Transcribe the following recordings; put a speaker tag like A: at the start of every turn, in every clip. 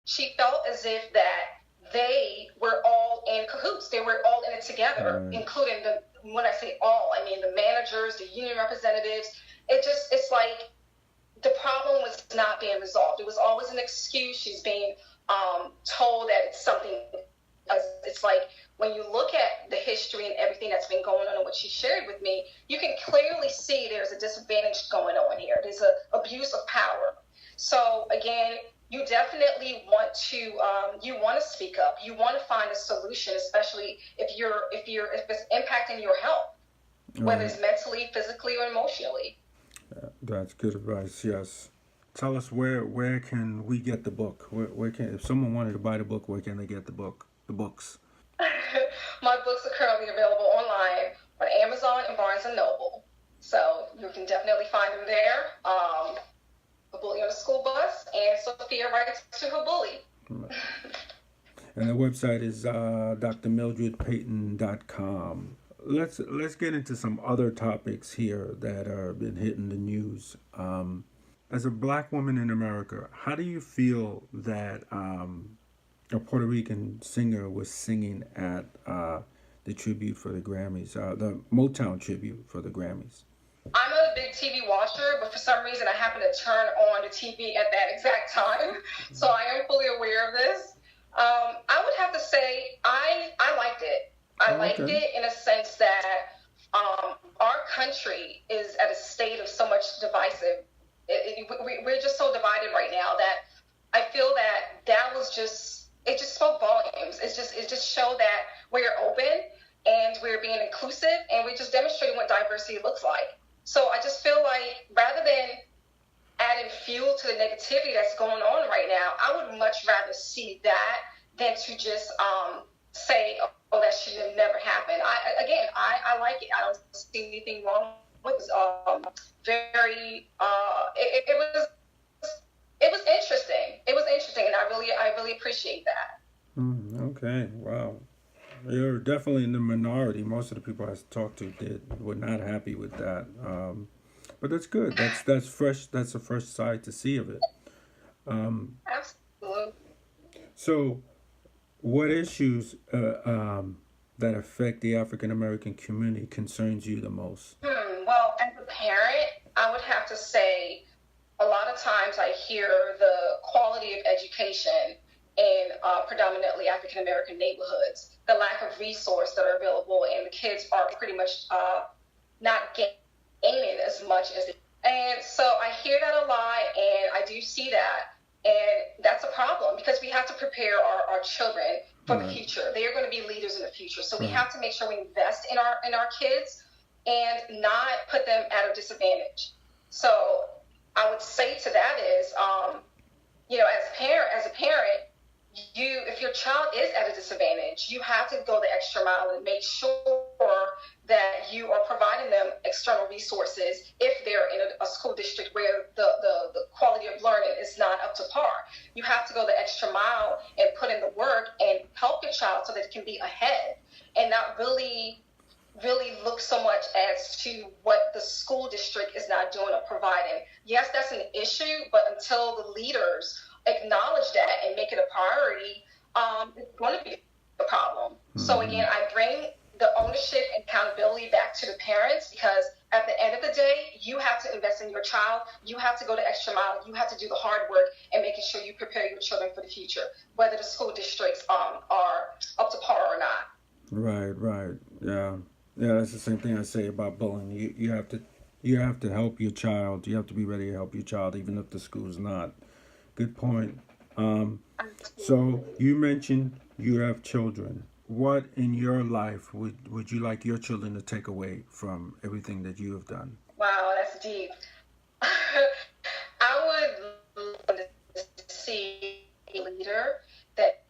A: she felt as if that they were all in cahoots. They were all in it together, including when I say all, I mean the managers, the union representatives. It's like the problem was not being resolved. It was always an excuse. She's being told that it's something. It's like when you look at the history and everything that's been going on and what she shared with me, you can clearly see there's a disadvantage going on here. There's an abuse of power. So again, you definitely want to speak up. You want to find a solution, especially if it's impacting your health, whether it's mentally, physically, or emotionally.
B: That's good advice. Yes. Tell us where can we get the book? Where can, if someone wanted to buy the book, where can they get the books?
A: My books are currently available online on Amazon and Barnes & Noble. So you can definitely find them there. A Bully on the School Bus and Sophia Writes to Her Bully.
B: And the website is drmildredpeyton.com. Let's get into some other topics here that are been hitting the news. As a black woman in America, how do you feel that a Puerto Rican singer was singing at the tribute for the Grammys, the Motown tribute for the Grammys?
A: I'm a big TV watcher, but for some reason I happen to turn on the TV at that exact time, so I am fully aware of this. I would have to say I liked it. I liked it in a sense that our country is at a state of so much divisive. We're just so divided right now that I feel that was just, it just spoke volumes. It just showed that we're open and we're being inclusive and we're just demonstrating what diversity looks like. So I just feel like rather than adding fuel to the negativity that's going on right now, I would much rather see that than to just say, oh, that should have never happened. I like it. I don't see anything wrong with it. It was interesting. It was interesting, and I really appreciate that.
B: Okay, wow. You're definitely in the minority. Most of the people I talked to were not happy with that. But that's good. That's fresh. That's a fresh side to see of it.
A: Absolutely.
B: So, what issues that affect the African American community concerns you the most?
A: Well, as a parent, I would have to say a lot of times I hear the quality of education in predominantly African American neighborhoods, the lack of resources that are available, and the kids are pretty much not gaining as much as they. And so I hear that a lot, and I do see that. And that's a problem because we have to prepare our children for the future. They are going to be leaders in the future. So we have to make sure we invest in our kids and not put them at a disadvantage. So I would say to that is, as a parent, if your child is at a disadvantage, you have to go the extra mile and make sure that you are providing them external resources if they're in a school district where the quality of learning is not up to par. You have to go the extra mile and put in the work and help your child so that it can be ahead and not really look so much as to what the school district is not doing or providing. Yes, that's an issue, but until the leaders acknowledge that and make it a priority, it's going to be a problem. So again, I bring the ownership and accountability back to the parents because at the end of the day, you have to invest in your child. You have to go the extra mile. You have to do the hard work and making sure you prepare your children for the future, whether the school districts are up to par or not.
B: Right. Yeah, that's the same thing I say about bullying. You have to help your child. You have to be ready to help your child, even if the school's not. Good point. So you mentioned you have children. What in your life would you like your children to take away from everything that you have done?
A: Wow, that's deep. I would love to see a leader that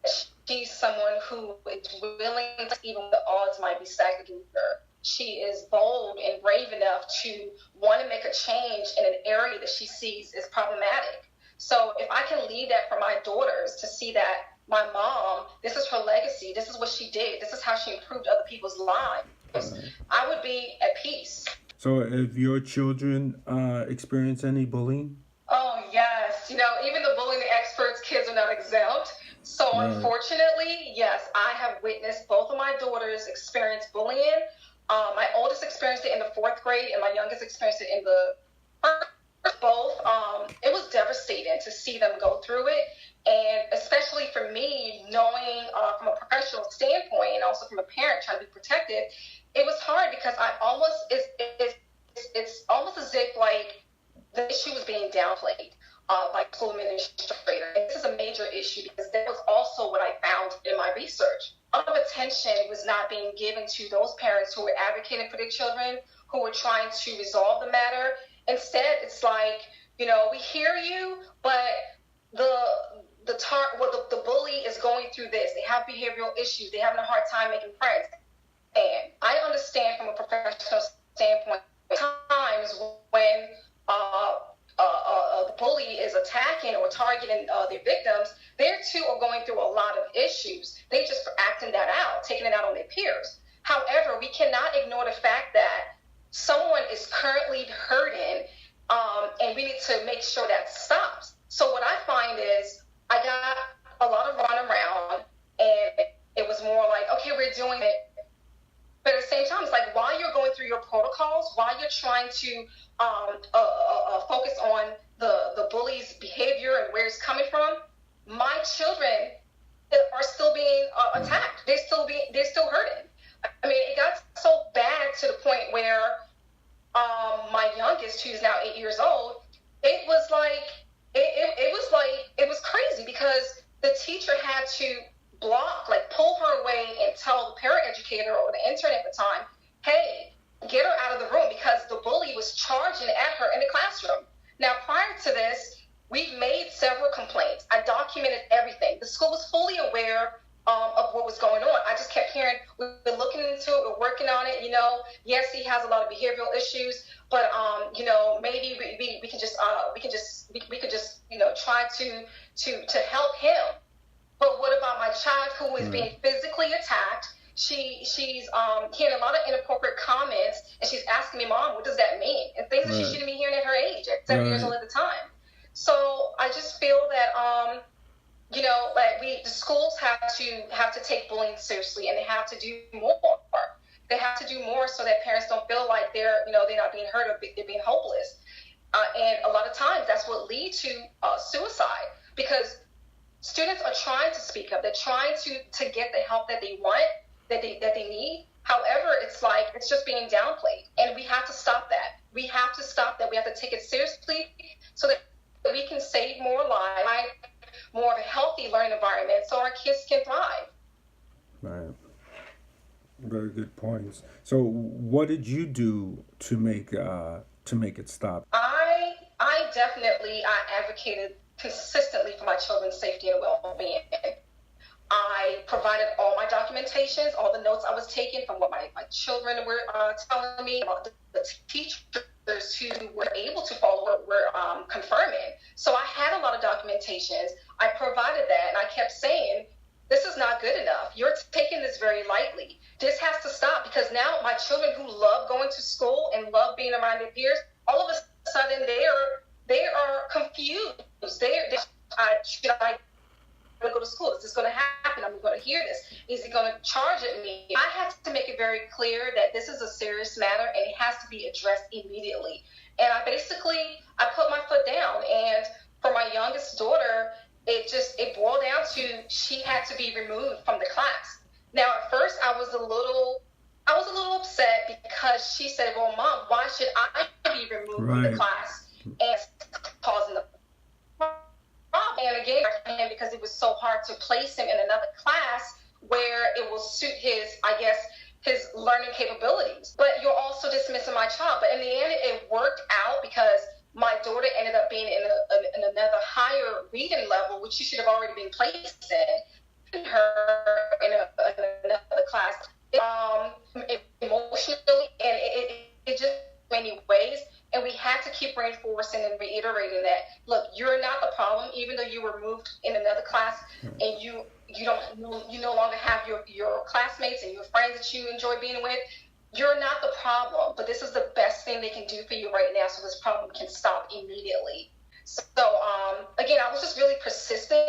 A: she's someone who is willing, even when the odds might be stacked against her. She is bold and brave enough to want to make a change in an area that she sees is problematic. So if I can lead that for my daughters to see that my mom, this is her legacy, this is what she did, this is how she improved other people's lives, I would be at peace.
B: So have your children experienced any bullying?
A: Oh, yes. Even the bullying experts, kids are not exempt. So,
B: Right.
A: unfortunately, yes, I have witnessed both of my daughters experience bullying. My oldest experienced it in the fourth grade, and my youngest experienced it in the first. Both. It was devastating to see them go through it. And especially for me, knowing from a professional standpoint and also from a parent trying to be protected, it was hard because it's almost as if like the issue was being downplayed by school administrators. And this is a major issue because that was also what I found in my research. A lot of attention was not being given to those parents who were advocating for their children, who were trying to resolve the matter. Instead, it's like, we hear you, but the bully is going through this. They have behavioral issues. They're having a hard time making friends. And I understand from a professional standpoint, times when the bully is attacking or targeting their victims, they too are going through a lot of issues. They just are acting that out, taking it out on their peers. However, we cannot ignore the fact that someone is currently hurting, and we need to make sure that stops. So what I find is I got a lot of runaround, and it was more like, okay, we're doing it. But at the same time, it's like while you're going through your protocols, while you're trying to focus on the bully's behavior and where it's coming from, my children are still being attacked. They're still hurting. I mean, it got so bad to the point where my youngest, who's now 8 years old, it was crazy because the teacher had to pull her away and tell the paraeducator or the intern at the time, hey, get her out of the room because the bully was charging at her in the classroom. Now, prior to this, we've made several complaints. I documented everything. The school was fully aware of what was going on. I just kept hearing, we've been looking into it, we're working on it. Yes, he has a lot of behavioral issues, but maybe we could just try to help him. But what about my child who is being physically attacked? She's hearing a lot of inappropriate comments, and she's asking me, Mom, what does that mean? And things that she shouldn't be hearing at her age, at 7 years old at the time. So I just feel that the schools have to take bullying seriously, and they have to do more. They have to do more so that parents don't feel like they're not being heard or they're being hopeless. And a lot of times that's what leads to suicide because students are trying to speak up. They're trying to get the help that they want, that they need. However, it's just being downplayed, and we have to stop that. We have to take it seriously so that we can save more lives, more of a healthy learning environment, so our kids can thrive.
B: Right. Very good points. So, what did you do to make it stop?
A: I definitely advocated consistently for my children's safety and well-being. I provided all my documentations, all the notes I was taking from what my children were telling me, the teachers who were able to follow were confirming. So I had a lot of documentations. I provided that, and I kept saying, this is not good enough. You're taking this very lightly. This has to stop because now my children who love going to school and love being around their peers, all of a sudden they are confused. Should I go to school? Is this going to happen? I'm going to hear this. Is he going to charge at me? I had to make it very clear that this is a serious matter and it has to be addressed immediately. And I put my foot down. And for my youngest daughter, it boiled down to she had to be removed from the class. Now, at first, I was a little upset because she said, "Well, Mom, why should I be removed from the class?" And causing the problem. And again, because it was so hard to place him in another class where it will suit his learning capabilities. But you're also dismissing my child. But in the end, it worked out because my daughter ended up being in another higher reading level, which she should have already been placed in her in another class. Emotionally, and it just many ways. And we had to keep reinforcing and reiterating that, look, you're not the problem, even though you were moved in another class and you no longer have your classmates and your friends that you enjoy being with. You're not the problem, but this is the best thing they can do for you right now so this problem can stop immediately. So again, I was just really persistent